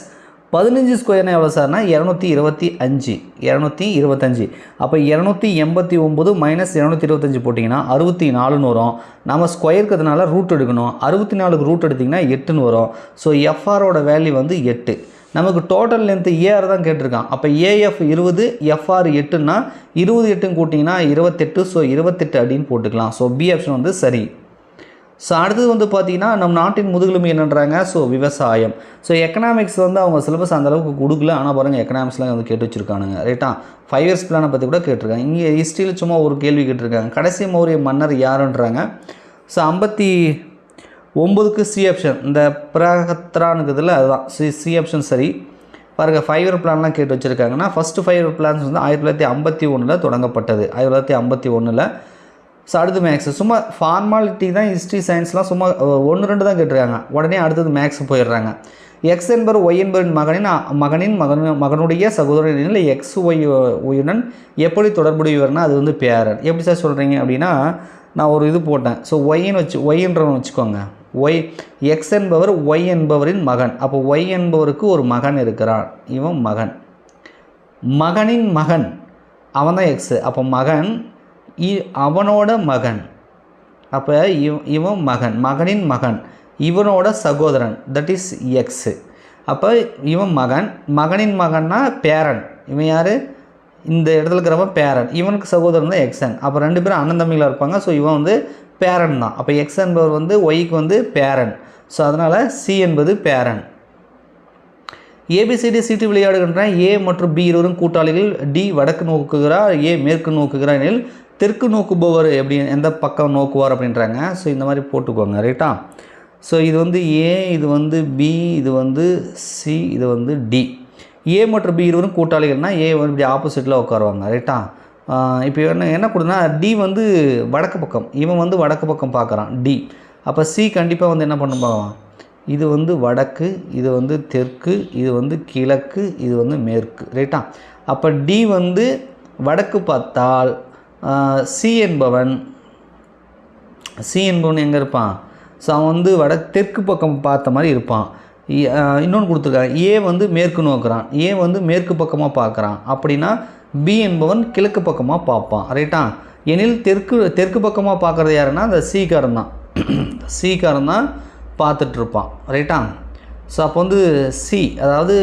Speaker 1: 15 ஸ்கொயர்னா எவ்வளோ சார்னா 225. அப்போ 289 மைனஸ் 225 போட்டிங்கன்னா 64ன்னு வரும். நம்ம ஸ்கொயருக்கிறதுனால ரூட் எடுக்கணும். 64க்கு ரூட் எடுத்திங்கன்னா 8ன்னு வரும். ஸோ எஃப்ஆரோட வேல்யூ வந்து 8. நமக்கு டோட்டல் லென்த்து ஏஆர் தான் கேட்டிருக்கான். அப்போ ஏஎஃப் 20 எஃப்ஆர் 8ன்னா 20 8ன்னு கூட்டிங்கன்னா 28. ஸோ 28 அப்படின்னு போட்டுக்கலாம். ஸோ பி ஆப்ஷன் வந்து சரி. ஸோ அடுத்தது வந்து பார்த்திங்கன்னா நம்ம நாட்டின் முதுகெலும்பு என்னன்றாங்க. ஸோ விவசாயம். ஸோ எக்கனாமிக்ஸ் வந்து அவங்க சிலபஸ் அந்தளவுக்கு கொடுக்கல. ஆனால் பாருங்கள் எக்கனாமிக்ஸ்லாம் வந்து கேட்டு வச்சுருக்கானுங்க ரைட்டா. 5 இயர்ஸ் பிளானை பற்றி கூட கேட்டிருக்காங்க. இங்கே ஹிஸ்ட்ரியில் சும்மா ஒரு கேள்வி கேட்டிருக்காங்க. கடைசி மௌரிய மன்னர் யாருன்றாங்க. ஸோ 59க்கு சி ஆப்ஷன். இந்த பிரகத்ரானுக்குதில் அதுதான் சி ஆப்ஷன் சரி. பாருங்கள் 5 இயர் பிளான்லாம் கேட்டு வச்சுருக்காங்கன்னா ஃபஸ்ட்டு 5 இயர் பிளான்ஸ் வந்து 1951 தொடங்கப்பட்டது. 1951. ஸோ அடுத்து மேக்ஸ். சும்மா ஃபார்மாலிட்டி தான். ஹிஸ்ட்ரி சயின்ஸ்லாம் சும்மா 1-2 தான் கேட்டிருக்காங்க. உடனே அடுத்தது மேக்ஸ் போயிடுறாங்க. எக்ஸ் என்பவர் ஒய் என்பவரின் மகனுடைய சகோதரனில் எக்ஸ் ஒய்யுடன் எப்படி தொடர்புடையவர்னா அது வந்து பேரன். எப்படி சார் சொல்கிறீங்க அப்படின்னா நான் ஒரு இது போட்டேன். ஸோ ஒய்ன்றவன் வச்சுக்கோங்க. ஒய் எக்ஸ் என்பவர் ஒய் என்பவரின் மகன். அப்போ ஒய் என்பவருக்கு ஒரு மகன் இருக்கிறான். இவன் மகனின் மகன் அவன் தான் எக்ஸு. அப்போ மகன் அவனோட மகன். அப்போ இவன் மகனின் மகன் இவனோட சகோதரன் தட் இஸ் எக்ஸு. அப்போ இவன் மகனின் மகன்னா பேரன். இவன் யார் இந்த இடத்துல இருக்கிறவன் பேரன். இவனுக்கு சகோதரன் தான் எக்ஸன். அப்போ 2 பேரும் அண்ணன் தம்பிகளாக இருப்பாங்க. ஸோ இவன் வந்து பேரன் தான். அப்போ எக்ஸ் என்பவர் வந்து ஒய்க்கு வந்து பேரன். ஸோ அதனால் சி என்பது பேரன். ஏபிசிடி சீட்டு விளையாடுகின்ற ஏ மற்றும் பி இருவரும் கூட்டாளிகள். டி வடக்கு நோக்குகிறார், ஏ மேற்கு நோக்குகிறார் எனில் தெற்கு நோக்குபவர் எப்படி எந்த பக்கம் நோக்குவார் அப்படின்றாங்க. ஸோ இந்த மாதிரி போட்டுக்கோங்க ரைட்டா. ஸோ இது வந்து ஏ, இது வந்து பி, இது வந்து சி, இது வந்து டி. ஏ மற்றும் பி இருவரும் கூட்டாளிகள்னால் ஏ வந்து இப்படி ஆப்போசிட்டில் உட்காருவாங்க ரைட்டா. இப்போ என்ன கொடுனா டி வந்து வடக்கு பக்கம், இவன் வந்து வடக்கு பக்கம் பார்க்குறான் டி. அப்போ சி கண்டிப்பாக வந்து என்ன பண்ண பார்க்கலாம். இது வந்து வடக்கு, இது வந்து தெற்கு, இது வந்து கிழக்கு, இது வந்து மேற்கு ரைட்டா. அப்போ டி வந்து வடக்கு பார்த்தால் சி என்பவன் எங்கே இருப்பான். ஸோ அவன் வந்து தெற்கு பக்கம் பார்த்த மாதிரி இருப்பான். இன்னொன்று கொடுத்துருக்காங்க. ஏ வந்து மேற்கு நோக்குறான், ஏ வந்து மேற்கு பக்கமாக பார்க்குறான். அப்படின்னா பி என்பவன் கிழக்கு பக்கமாக பார்ப்பான் ரைட்டா. எனில் தெற்கு பக்கமாக பார்க்குறது யாருன்னா அந்த சீக்காரன் தான் பார்த்துட்ருப்பான் ரைட்டா. ஸோ அப்போ வந்து சி அதாவது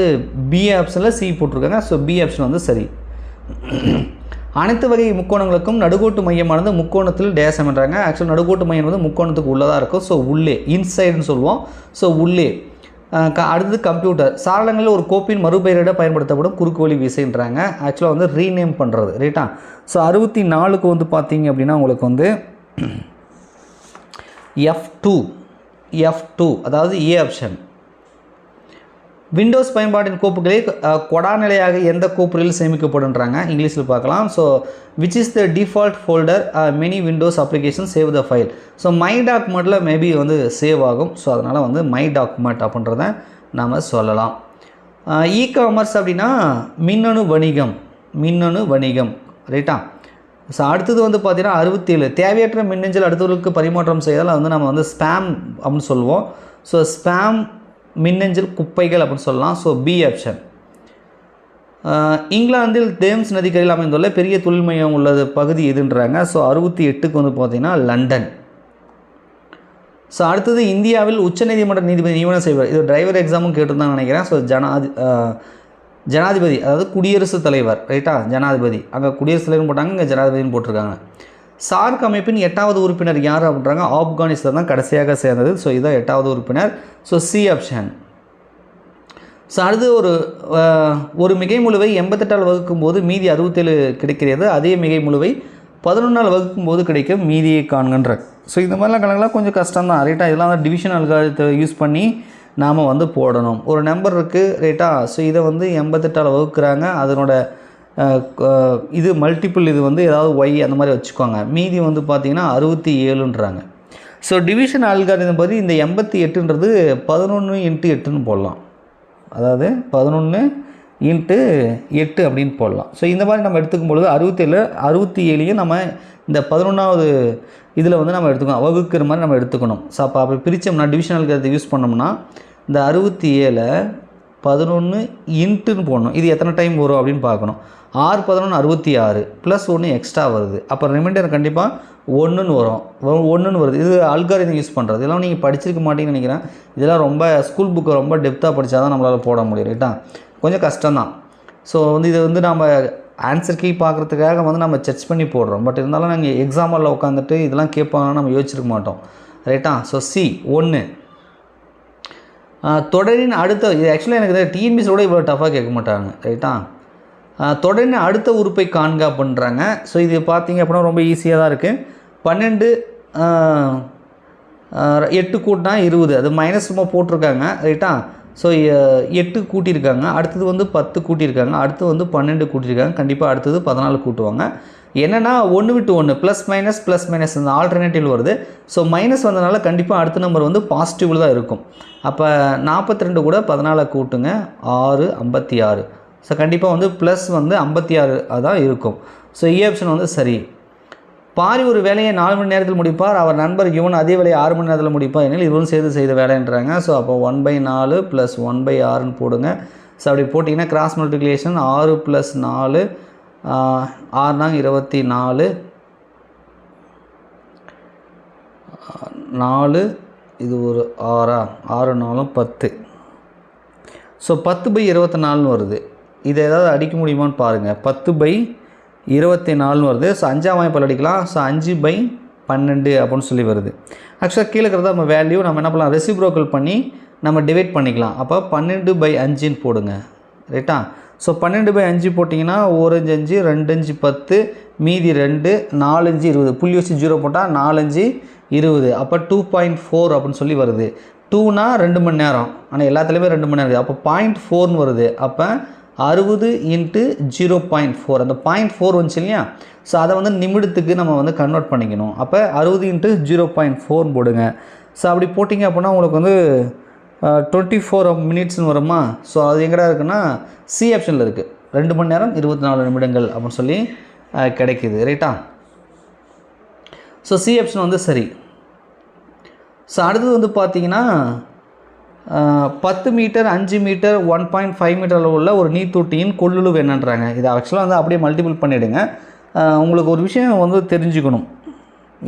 Speaker 1: பி ஆப்ஷனில் சி போட்டிருக்காங்க. ஸோ பி ஆப்ஷன் வந்து சரி. அனைத்து வகை முக்கோணங்களுக்கும் நடுக்கோட்டு மையமானது முக்கோணத்தில் டேசம் என்றாங்க. ஆக்சுவலாக நடுக்கோட்டு மையம் வந்து முக்கோணத்துக்கு உள்ளதாக இருக்கும். ஸோ உள்ளே இன்சைடுன்னு சொல்லுவோம். ஸோ உள்ளே. அடுத்தது கம்ப்யூட்டர். சாளரங்களில் ஒரு கோப்பின் மறுபெயரிட பயன்படுத்தப்படும் குறுக்கு வழி விசைன்றாங்க. ஆக்சுவலாக வந்து ரீநேம் பண்ணுறது ரைட்டா. ஸோ 64க்கு வந்து பார்த்தீங்க அப்படின்னா உங்களுக்கு வந்து F2 அதாவது ஏ ஆப்ஷன். விண்டோஸ் பயன்பாட்டின் கோப்புகளை கொடாநிலையாக எந்த கோப்புகளில் சேமிக்கப்படுன்றாங்க. இங்கிலீஷில் பார்க்கலாம். So which is the default folder many windows application save the file. So my டாக்குமெண்ட்டில் மேபி வந்து சேவ் ஆகும். ஸோ அதனால் வந்து மை டாக்குமெண்ட் அப்படின்றத நாம் சொல்லலாம். இ காமர்ஸ் அப்படின்னா மின்னணு வணிகம் ரைட்டா. ஸோ அடுத்தது வந்து பார்த்திங்கன்னா 67 தேவையற்ற மின்னஞ்சல் அடுத்தவர்களுக்கு பரிமாற்றம் செய்தால் வந்து நம்ம வந்து ஸ்பேம் அப்படின்னு சொல்லுவோம். ஸோ ஸ்பேம் மின்னஞ்சல் குப்பைகள் அப்படின்னு சொல்லலாம். So B option. இங்கிலாந்தில் தேம்ஸ் நதிக்கரையில் அமைந்துள்ள பெரிய தொழில் மையம் உள்ளது பகுதி எதுன்றாங்க. ஸோ 68க்கு வந்து பார்த்திங்கன்னா லண்டன். ஸோ அடுத்தது இந்தியாவில் உச்சநீதிமன்ற நீதிபதி நியமனம் செய்வார். இது டிரைவர் எக்ஸாமும் கேட்டுருந்தான்னு நினைக்கிறேன். ஸோ ஜனாதிபதி அதாவது குடியரசுத் தலைவர் ரைட்டா. ஜனாதிபதி அங்கே குடியரசுத் தலைவர்னு போட்டாங்க, இங்கே ஜனாதிபதினு போட்டிருக்காங்க. சார்க் அமைப்பின் 8வது உறுப்பினர் யார் அப்படின்றாங்க. ஆப்கானிஸ்தான் தான் கடைசியாக சேர்ந்தது. ஸோ இதுதான் 8வது உறுப்பினர். So C option. ஸோ அடுத்து ஒரு மிகை முழுவை 88ஆல் வகுக்கும் போது மீதி 67 கிடைக்கிறது. அதே மிகை முழுவை 11ஆல் வகுக்கும் போது கிடைக்கும் மீதியை காண்கின்ற. ஸோ இந்த மாதிரிலாம் கணக்கெலாம் கொஞ்சம் கஷ்டம் தான் ரைட்டா. இதெல்லாம் டிவிஷன் அல்காரிதத்தை யூஸ் பண்ணி நாம் வந்து போடணும். ஒரு நம்பர் இருக்குது ரைட்டா. ஸோ இதை வந்து 88ஆல் வகுக்கிறாங்க. அதனோட இது மல்டிபிள் இது வந்து ஏதாவது ஒய் அந்த மாதிரி வச்சுக்கோங்க. மீதி வந்து பார்த்திங்கன்னா 67ன்றாங்க. ஸோ டிவிஷன் அல்காரிதம் பற்றி இந்த 88ன்றது 11 × 8ன்னு போடலாம். அதாவது 11 × 8 அப்படின்னு போடலாம். ஸோ இந்த மாதிரி நம்ம எடுத்துக்கும் பொழுது 67 நம்ம இந்த 11வது இதில் வந்து நம்ம எடுத்துக்கணும், வகுக்கிற மாதிரி நம்ம எடுத்துக்கணும். ஸோ அப்போ அப்படி பிரித்தோம்னா டிவிஷன் அல்காரிதத்தை யூஸ் பண்ணோம்னா இந்த 67 11 × போடணும். இது எத்தனை டைம் வரும் அப்படின்னு பார்க்கணும். 6 11 66 ப்ளஸ் 1 எக்ஸ்ட்ரா வருது. அப்போ ரிமைண்டர் கண்டிப்பாக 1ன்னு வரும். 1ன்னு வருது. இது அல்காரிதம் யூஸ் பண்ணுறது. இதெல்லாம் நீங்கள் படிச்சிருக்க மாட்டீங்கன்னு நினைக்கிறேன். இதெல்லாம் ரொம்ப ஸ்கூல் புக்கை ரொம்ப டெப்த்தாக படித்தா தான் நம்மளால் போட முடியும் ரைட்டா. கொஞ்சம் கஷ்டம்தான். ஸோ வந்து இதை வந்து நம்ம ஆன்சர் கீ பார்க்குறதுக்காக வந்து நம்ம சர்ச் பண்ணி போடுறோம். பட் இருந்தாலும் நாங்கள் எக்ஸாமில் உட்காந்துட்டு இதெல்லாம் கேட்பாங்கன்னா நம்ம யோசிச்சிருக்க மாட்டோம் ரைட்டா. ஸோ சி 1 தொடரின் அடுத்த, இது ஆக்சுவலாக எனக்கு டிஎன்பிஎஸோட இவ்வளோ டஃபாக கேட்க மாட்டாங்க ரைட்டா. தொடரின் அடுத்த உறுப்பை காண்க அப்படின்றாங்க. ஸோ இது பார்த்தீங்க அப்படின்னா ரொம்ப ஈஸியாக தான் இருக்குது. 12 8 கூட்டினா 20, அது மைனஸ் சும்மா போட்டிருக்காங்க ரைட்டா. ஸோ 8 கூட்டியிருக்காங்க, அடுத்தது வந்து 10 கூட்டியிருக்காங்க, அடுத்து வந்து 12 கூட்டியிருக்காங்க, கண்டிப்பாக அடுத்தது 14 கூட்டுவாங்க. என்னென்னா 1 விட்டு 1 ப்ளஸ் மைனஸ் இந்த ஆல்டர்னேட்டிவ் வருது. ஸோ மைனஸ் வந்ததுனால கண்டிப்பாக அடுத்த நம்பர் வந்து பாசிட்டிவில் தான் இருக்கும். அப்போ 42 கூட 14 கூட்டுங்க 6 56. ஸோ கண்டிப்பாக வந்து ப்ளஸ் வந்து 56 அதான் இருக்கும். ஸோ ஆப்ஷன் வந்து சரி. பாரி ஒரு வேலையை 4 மணி நேரத்தில் முடிப்பார், அவர் நண்பர் இவன் அதே வேலையை 6 மணி நேரத்தில் முடிப்பார் எனில் இவன் சேர்த்து செய்த வேலைன்றாங்க. ஸோ அப்போ 1/4 + 1/6ன்னு போடுங்க. ஸோ அப்படி போட்டிங்கன்னா கிராஸ் மல்டிப்ளிகேஷன் 6 + 4 6 24 4 இது ஒரு 6 6 4 10. ஸோ 10/24 வருது. இதை ஏதாவது அடிக்க முடியுமான்னு பாருங்கள். 10/24 வருது. ஸோ 5ஆம் வாய்ப்பால் அடிக்கலாம். ஸோ 5/12 அப்படின்னு சொல்லி வருது. ஆக்சுவலாக கீழே இருக்கிறத நம்ம வேல்யூ நம்ம என்ன பண்ணலாம், ரெசிப்ரோக்கல் பண்ணி நம்ம டிவைட் பண்ணிக்கலாம். அப்போ 12/5ன்னு போடுங்க ரைட்டா. ஸோ 12/5 போட்டிங்கன்னா 1 5 2 5 10 மீதி 2 4 5 20 புள்ளி வச்சு 0 போட்டால் 4 5 20. அப்போ 2.4 அப்படின்னு சொல்லி வருது. 2னா 2 மணி நேரம், ஆனால் எல்லாத்துலேயுமே 2 மணி நேரம் இருக்குது. அப்போ 0.4ன்னு வருது. அப்போ 60 × 0.4 அந்த 0.4 வந்துச்சு இல்லையா. ஸோ அதை வந்து நிமிடத்துக்கு நம்ம வந்து கன்வெர்ட் பண்ணிக்கணும். அப்போ 60 × 0.4 போடுங்க. ஸோ அப்படி போட்டிங்க அப்படின்னா உங்களுக்கு வந்து 24 மினிட்ஸ்னு வருமா. ஸோ அது எங்கடா இருக்குன்னா சி ஆப்ஷனில் இருக்குது. 2 மணி நேரம் 24 நிமிடங்கள் அப்படின்னு சொல்லி கிடைக்கிது ரைட்டா. ஸோ சி ஆப்ஷன் வந்து சரி. ஸோ அடுத்தது வந்து பார்த்திங்கன்னா 10 மீட்டர் 5 மீட்டர் 1.5 மீட்டர் அளவு உள்ள ஒரு நீர்த்தொட்டியின் கொள்ளளவு என்னன்றாங்க. இதை ஆக்சுவலாக வந்து அப்படியே மல்டிபிள் பண்ணிவிடுங்க. உங்களுக்கு ஒரு விஷயம் வந்து தெரிஞ்சுக்கணும்.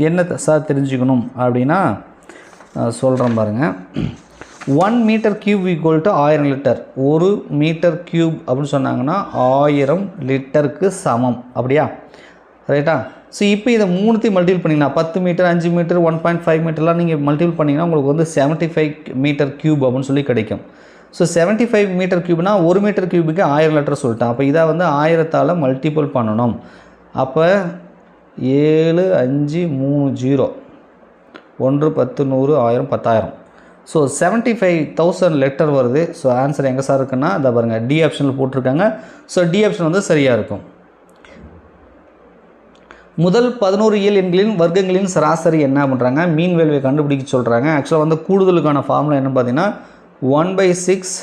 Speaker 1: என்ன சார் தெரிஞ்சுக்கணும் அப்படின்னா சொல்கிறேன் பாருங்கள். 1 metre cube = 1000 litre. 1 metre cube அப்படின்னு சொன்னாங்கன்னா 1000 லிட்டருக்கு சமம் அப்படியா ரைட்டா. ஸோ இப்போ இதை 3த்தையும் மல்டிபிள் பண்ணிங்கன்னா 10 மீட்டர் 5 மீட்டர் 1.5 மீட்டர்லாம் நீங்கள் மல்டிபிள் பண்ணிங்கன்னா உங்களுக்கு வந்து 75 மீட்டர் கியூப் அப்படின்னு சொல்லி கிடைக்கும். ஸோ 75 மீட்டர் கியூப்னா 1 மீட்டர் கியூபுக்கு 1000 லிட்டர் சொல்லிட்டேன். அப்போ இதை வந்து 1000ஆல் மல்டிபிள் பண்ணணும். அப்போ 7 5 3 0 1 10 100 1000 10000. ஸோ 75,000 லிட்டர் வருது. ஸோ ஆன்சர் எங்கே சார் இருக்குன்னா அதை பாருங்கள், டி ஆப்ஷனில் போட்டிருக்காங்க. ஸோ டி ஆப்ஷன் வந்து சரியாக இருக்கும். முதல் 11 இயல் எண்களின் வர்க்கங்களின் சராசரி என்ன பண்ணுறாங்க, மீன் வேல்யூவை கண்டுபிடிக்க சொல்கிறாங்க. ஆக்சுவலாக வந்து கூடுதலுக்கான ஃபார்முலா என்ன பார்த்தீங்கன்னா 1/6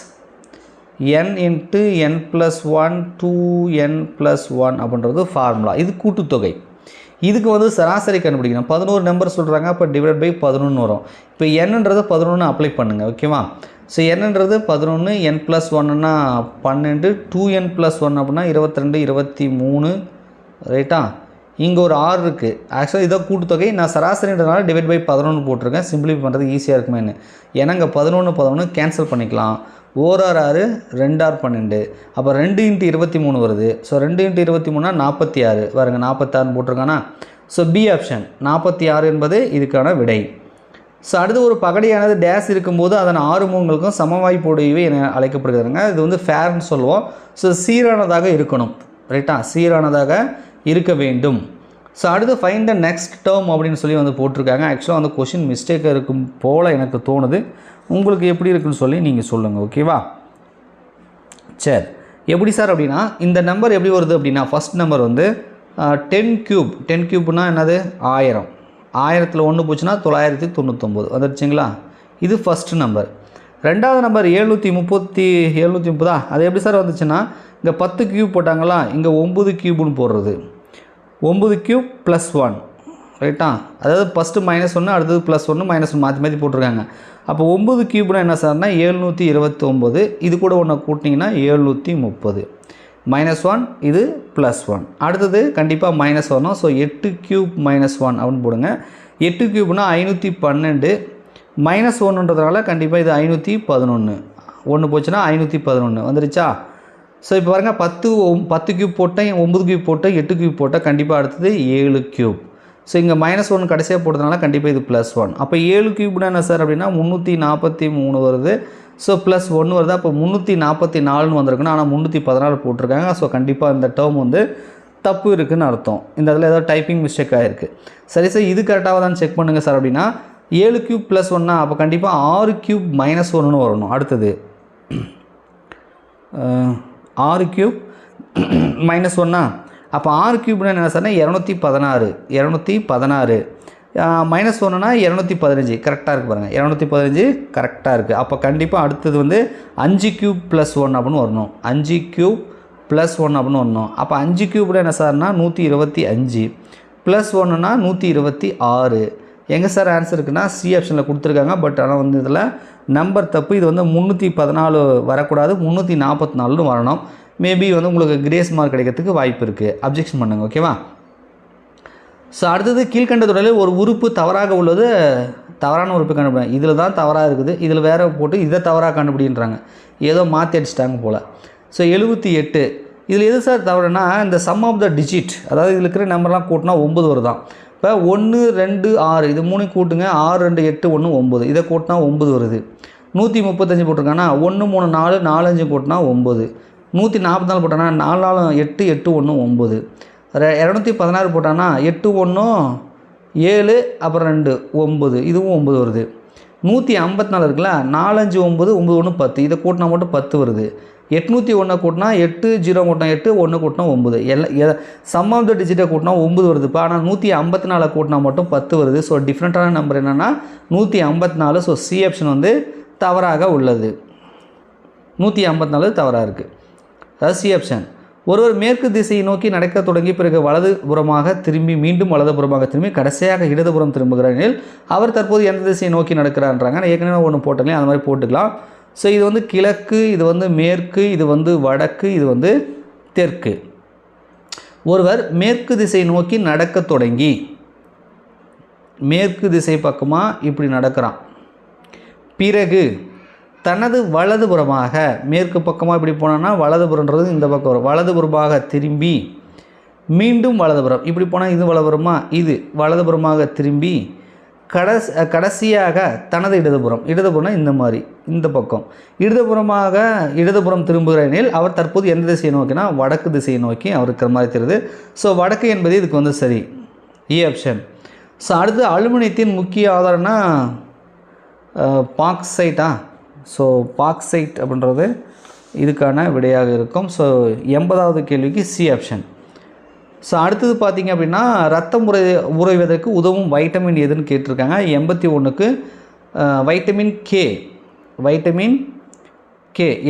Speaker 1: n × n + 1 2n + 1 அப்படின்றது ஃபார்முலா. இது கூட்டுத்தொகை. இதுக்கு வந்து சராசரி கண்டுபிடிக்கணும். 11 நம்பர் சொல்கிறாங்க, அப்போ /11 வரும். இப்போ என்னன்றது 11 அப்ளை பண்ணுங்கள் ஓகேவா. ஸோ என்னன்றது 11 n + 1ன்னா 12 2n + 1 அப்படின்னா 22 23 ரைட்டா. இங்கே ஒரு 6 இருக்குது. ஆக்சுவலாக இதான் கூட்டுத்தொகை. நான் சராசரின்றதுனால /11 போட்டிருக்கேன், சிம்பிளிஃபை பண்ணுறது ஈஸியாக இருக்குமேன்னு. ஏன்னா இங்கே 11 கேன்சல் பண்ணிக்கலாம். 1 6 6 2 6 12. அப்போ 2 × 23 வருது. ஸோ 2 × 23 46 பாருங்க 46 போட்டிருக்கானா. ஸோ பி ஆப்ஷன் 46 என்பது இதுக்கான விடை. ஸோ அடுத்து ஒரு பகடையானது டேஸ் இருக்கும்போது அதன் 6 முகங்களுக்கும் சமவாய்ப்புடையவை என அழைக்கப்படுகிறதுங்க. இது வந்து ஃபேர்னு சொல்லுவோம். ஸோ சீரானதாக இருக்கணும் ரைட்டா, சீரானதாக இருக்க வேண்டும். ஸோ அடுத்து ஃபைண்ட் த நெக்ஸ்ட் டேர்ம் அப்படின்னு சொல்லி வந்து போட்டிருக்காங்க. ஆக்சுவலாக வந்து கொஷின் மிஸ்டேக்காக இருக்கும் போல் எனக்கு தோணுது. உங்களுக்கு எப்படி இருக்குன்னு சொல்லி நீங்கள் சொல்லுங்கள். ஓகேவா? சரி, எப்படி சார் அப்படின்னா இந்த நம்பர் எப்படி வருது அப்படின்னா ஃபஸ்ட் நம்பர் வந்து 10 கியூப். 10 கியூப்னா என்னது? 1000. 1000ல் 1 போச்சுன்னா 999 வந்துடுச்சுங்களா? இது ஃபஸ்ட்டு நம்பர். ரெண்டாவது நம்பர் 730. அது எப்படி சார் வந்துச்சுன்னா இங்கே 10 கியூப் போட்டாங்களா, இங்கே 9 கியூப்னு போடுறது. 9 கியூப் ப்ளஸ் 1 ரைட்டா? அதாவது ஃபஸ்ட்டு -1 அடுத்தது +1 -1 மாற்றி மாற்றி போட்டிருக்காங்க. அப்போ 9 கியூப்னா என்ன சார்னா 729. இது கூட ஒன்று கூட்டிங்கன்னா 730. -1 இது +1. அடுத்தது கண்டிப்பாக மைனஸ் வரணும். ஸோ 8 கியூப் -1 அப்படின்னு போடுங்க. 8 கியூப்னா 512. -1ன்றதுனால கண்டிப்பாக இது 511. 1 போச்சுன்னா 511 வந்துருச்சா? ஸோ இப்போ பாருங்கள் 10 கியூப் போட்டேன், 9 கியூப் போட்டேன், 8 கியூப் போட்டேன். கண்டிப்பாக அடுத்தது 7 கியூப். ஸோ இங்கே -1 கடைசியாக போட்டதுனால கண்டிப்பாக இது +1. அப்போ 7 கியூப்னா என்ன சார் அப்படின்னா 343 வருது. ஸோ +1 வருது. அப்போ 344ன்னு வந்திருக்குன்னா, ஆனால் 314 போட்டிருக்காங்க. ஸோ கண்டிப்பாக இந்த டேர்ம் வந்து தப்பு இருக்குதுன்னு அர்த்தம். இந்த இதில் ஏதாவது டைப்பிங் மிஸ்டேக் ஆகிருக்கு. சரி சார், இது கரெக்டாக தான் செக் பண்ணுங்கள் சார் அப்படின்னா 7 கியூப் +1னா அப்போ கண்டிப்பாக 6 கியூப் -1ன்னு வரணும். அடுத்தது 6 கியூப் -1னா அப்போ 6 கியூப்னா என்ன சார்னா 216. -1னா 215. கரெக்டாக இருக்குது பாருங்கள். 215 கரெக்டாக இருக்குது. அப்போ கண்டிப்பாக அடுத்தது வந்து 5 கியூப் +1 அப்படின்னு வரணும். 5 கியூப் +1 அப்படின்னு வரணும். அப்போ 5 கியூப்னா என்ன சார்னா 125 +1னா 126. எங்கே சார் ஆன்சர் இருக்குன்னா சி ஆப்ஷனில் கொடுத்துருக்காங்க. பட் ஆனால் வந்து இதில் நம்பர் தப்பு. இது வந்து 314 வரக்கூடாது, 344ன்னு வரணும். மேபி வந்து உங்களுக்கு கிரேஸ் மார்க் கிடைக்கிறதுக்கு வாய்ப்பு இருக்குது. அப்ஜெக்ஷன் பண்ணுங்கள். ஓகேவா? ஸோ அடுத்தது கீழ்கண்ட தொடரில் ஒரு உறுப்பு தவறாக உள்ளது, தவறான உறுப்பு கண்டுபிடிங்க. இதில் தான் தவறாக இருக்குது, இதில் வேறு போட்டு இதை தவறாக கண்டுபிடின்றாங்க. ஏதோ மாற்றி அடிச்சிட்டாங்க போல். ஸோ 78. இதில் எது சார் தவறுனா இந்த சம் ஆஃப் த டிஜிட், அதாவது இதில் இருக்கிற நம்பர்லாம் கூட்டினா 9 வருதான். இப்போ 1 2 6 இது 3 கூட்டுங்க. 6 2 8 1 9 இதை கூட்டினா 9 வருது. 135 போட்டிருக்காங்கன்னா 1 3 4 4 5 கூட்டினா 9. 144 போட்டானா 4 4 8 8 1 9. 216 போட்டானா 8 1 7 அப்புறம் 2 9 இதுவும் 9 வருது. 154 இருக்குல்ல, 4 5 9 9 1 10 இதை கூட்டினா மட்டும் 10 வருது. 801 கூட்டினா 8 0 கூட்டினா 8 1 கூட்டினா 9 எல்லாம் சம் ஆஃப் த டிஜிட்டை கூட்டினா 9 வருதுப்பா. ஆனால் 154 கூட்டினா மட்டும் 10 வருது. ஸோ டிஃப்ரெண்ட்டான நம்பர் என்னென்னா 154. ஸோ சி ஆப்ஷன் வந்து தவறாக உள்ளது. 154 தவறாக இருக்குது. அதாவது சி ஆப்ஷன். ஒருவர் மேற்கு திசையை நோக்கி நடக்க தொடங்கி பிறகு வலது புறமாக திரும்பி மீண்டும் வலது புறமாக திரும்பி கடைசியாக இடதுபுறம் திரும்புகிறார் எனில் அவர் தற்போது எந்த திசையை நோக்கி நடக்கிறான்றாங்க. நான் ஏற்கனவே ஒன்று போட்டேன், அந்த மாதிரி போட்டுக்கலாம். ஸோ இது வந்து கிழக்கு, இது வந்து மேற்கு, இது வந்து வடக்கு, இது வந்து தெற்கு. ஒருவர் மேற்கு திசை நோக்கி நடக்க தொடங்கி மேற்கு திசை பக்கமாக இப்படி நடக்கிறான். பிறகு தனது வலதுபுறமாக மேற்கு பக்கமாக இப்படி போனான்னா வலதுபுறன்றது இந்த பக்கம் வரும். வலதுபுறமாக திரும்பி மீண்டும் வலதுபுறம் இப்படி போனால் இது வலதுபுறமா, இது வலதுபுறமாக திரும்பி கடைசியாக தனது இடதுபுறம்னா இந்த மாதிரி இந்த பக்கம் இடதுபுறம் திரும்புகிறேனில் அவர் தற்போது எந்த திசையை நோக்கினா வடக்கு திசையை நோக்கி அவர் இருக்கிற மாதிரி தெரியுது. ஸோ வடக்கு என்பது இதுக்கு வந்து சரி, ஏ ஆப்ஷன். ஸோ அடுத்து அலுமினியத்தின் முக்கிய ஆதாரம்னா பாக்சைட்டா. ஸோ பாக்சைட் அப்படின்றது இதுக்கான விடையாக இருக்கும். ஸோ 80வது கேள்விக்கு சி ஆப்ஷன். ஸோ அடுத்தது பார்த்திங்க அப்படின்னா ரத்தம் உறைவதற்கு உதவும் வைட்டமின் எதுன்னு கேட்டிருக்காங்க. 81க்கு வைட்டமின் கே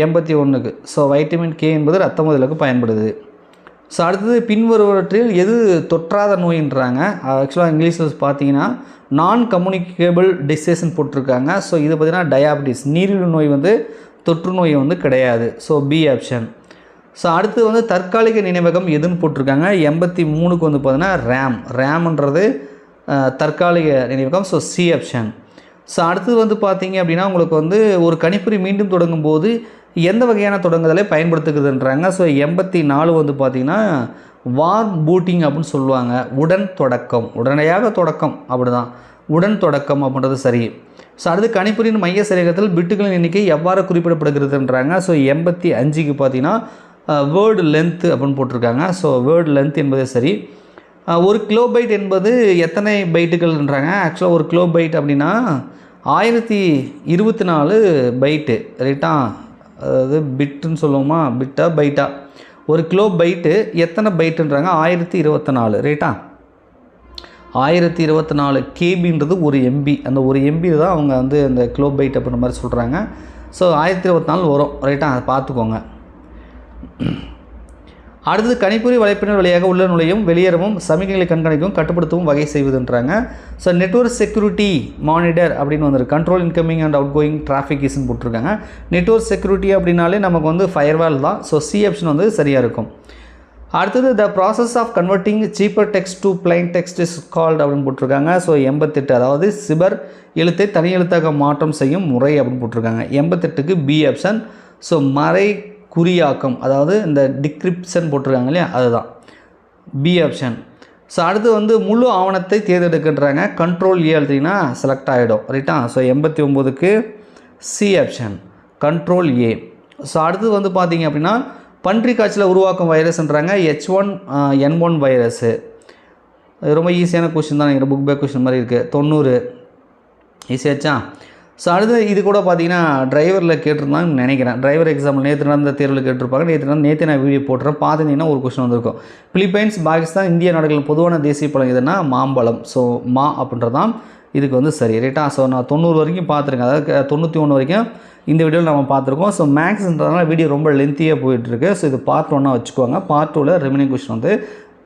Speaker 1: 81க்கு. ஸோ வைட்டமின் கே என்பது ரத்தம் உறைவதற்கு பயன்படுது. ஸோ அடுத்தது பின்வருவற்றில் எது தொற்றாத நோயின்றாங்க. ஆக்சுவலாக இங்கிலீஷில் பார்த்தீங்கன்னா நான் கம்யூனிகேபிள் டிசீஸ்ன்னு போட்டிருக்காங்க. ஸோ இது பார்த்திங்கன்னா டயாபிட்டிஸ், நீரிழிவு நோய் வந்து தொற்று நோய் வந்து கிடையாது. So B option. ஸோ அடுத்து வந்து தற்காலிக நினைவகம் எதுன்னு போட்டிருக்காங்க. 83க்கு வந்து பார்த்தீங்கன்னா ரேம்ன்றது தற்காலிக நினைவகம். So C option. ஸோ அடுத்தது வந்து பார்த்தீங்க அப்படின்னா உங்களுக்கு வந்து ஒரு கணிப்பொறி மீண்டும் தொடங்கும் போது எந்த வகையான தொடங்குதலை பயன்படுத்துகிறதுன்றாங்க. ஸோ 84 வந்து பார்த்திங்கன்னா வார்ம் பூட்டிங் அப்படின்னு சொல்லுவாங்க. உடனடியாக தொடக்கம் அப்படி தான் உடன் தொடக்கம் அப்படின்றது சரி. ஸோ அடுத்து கணிப்பொறியின் மைய செயலகத்தில் பிட்டுகளின் எண்ணிக்கை எவ்வாறு குறிப்பிடப்படுகிறதுன்றாங்க. ஸோ 85க்கு பார்த்தீங்கன்னா வேர்டு லென்த்து அப்படின்னு போட்டிருக்காங்க. ஸோ வேர்டு லென்த் என்பதே சரி. ஒரு கிலோபைட் என்பது எத்தனை பைட்டுகள்ன்றாங்க. ஆக்சுவலாக ஒரு கிலோபைட் அப்படின்னா 1024 பைட்டு ரைட்டா. அதாவது பிட்டுன்னு சொல்லுவோமா, பிட்டா பைட்டா. ஒரு கிலோ பைட்டு எத்தனை பைட்டுன்றாங்க, 1024 ரைட்டா. 1024 கேபின்றது ஒரு எம்பி. அந்த ஒரு எம்பி தான் அவங்க வந்து அந்த கிலோ பைட் அப்படின்ற மாதிரி சொல்கிறாங்க. ஸோ 1024 வரும் ரைட்டா, அதை பார்த்துக்கோங்க. அடுத்தது கணிப்பொறி வலைப்பினர் வழியாக உள்ள நுழையும் வெளியேறவும் சமிக்கைகளை கண்காணிக்கவும் கட்டுப்படுத்தவும் வகை செய்வதுன்றாங்க. ஸோ நெட்வொர்க் செக்யூரிட்டி மானிட்டர் அப்படின்னு வந்துருக்கு. Control incoming and outgoing traffic இஸ்ன்னு போட்டிருக்காங்க. நெட்வொர்க் செக்யூரிட்டி அப்படின்னாலே நமக்கு வந்து ஃபயர்வால் தான். ஸோ சி ஆப்ஷன் வந்து சரியாக இருக்கும். அடுத்தது the process of converting cipher text to plain text is called அப்படின்னு போட்டிருக்காங்க. ஸோ 88, அதாவது சிபர் எழுத்தை தனி எழுத்தாக மாற்றம் செய்யும் முறை அப்படின்னு போட்டிருக்காங்க. 88க்கு பி ஆப்ஷன். ஸோ மறை குறியாக்கம், அதாவது இந்த டிக்ரிப்ஷன் போட்டிருக்காங்க இல்லையா, அதுதான் பி ஆப்ஷன். ஸோ அடுத்து வந்து முழு ஆவணத்தை தேர்ந்தெடுக்கின்றாங்க. கண்ட்ரோல் ஏ அழுத்திங்கன்னா செலக்ட் ஆகிடும் ரைட்டா. ஸோ 89க்கு C option, control A. So அடுத்து வந்து பார்த்திங்க அப்படின்னா பன்றி காய்ச்சலை உருவாக்கும் வைரஸ்ன்றாங்க. H1N1 virus. ரொம்ப ஈஸியான கொஷின் தான், நினைக்கிறேன். புக் பேக் கொஷின் மாதிரி இருக்குது. 90 ஈஸியாச்சா. ஸோ அடுத்து இது கூட பார்த்தீங்கன்னா டிரைவரில் கேட்டிருந்தாங்கன்னு நினைக்கிறேன். டிரைவர் எக்ஸாம்பிள் நேற்று நடந்த தேர்வில் கேட்டிருப்பாங்க. நேற்று நான் வீடியோ போட்டுறேன், பார்த்துட்டிங்கன்னா ஒரு கொஷின் வந்திருக்கும். பிலிப்பைன்ஸ், பாகிஸ்தான், இந்திய நாடுகளின் பொதுவான தேசிய பழம் எதுனா மாம்பழம். ஸோ மா அப்படின்றதான் இதுக்கு வந்து சரி ரைட்டா. ஸோ நான் 90 வரைக்கும் பார்த்துருக்கேன், அதாவது 91 வரைக்கும் இந்த வீடியோவில் நம்ம பார்த்துருக்கோம். ஸோ மேக்ஸ்ன்றதுனால வீடியோ ரொம்ப லென்த்தியாக போயிட்டுருக்கு. ஸோ இது பார்ட் 1 வச்சுக்கோங்க. பார்ட் 2ல் ரிமைனிங் கொஷின் வந்து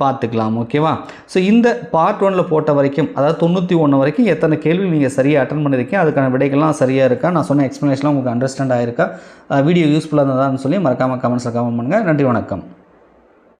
Speaker 1: பார்த்துக்கலாம், ஓகேவா. ஸோ இந்த பார்ட் 1ல் போட்ட வரைக்கும், அதாவது 91 வரைக்கும் எத்தனை கேள்வி நீங்கள் சரியாக அட்டன் பண்ணியிருக்கீங்க, அதுக்கான விடைகள்லாம் சரியாக இருக்கா, நான் சொன்ன எக்ஸ்ப்ளனேஷன்லாம் உங்களுக்கு அண்டர்ஸ்டாண்ட் ஆகிருக்கா, வீடியோ யூஸ்ஃபுல்லாக இருந்ததான்னு சொல்லி மறக்காமல் கமெண்ட்ஸில் கமெண்ட் பண்ணுங்கள். நன்றி, வணக்கம்.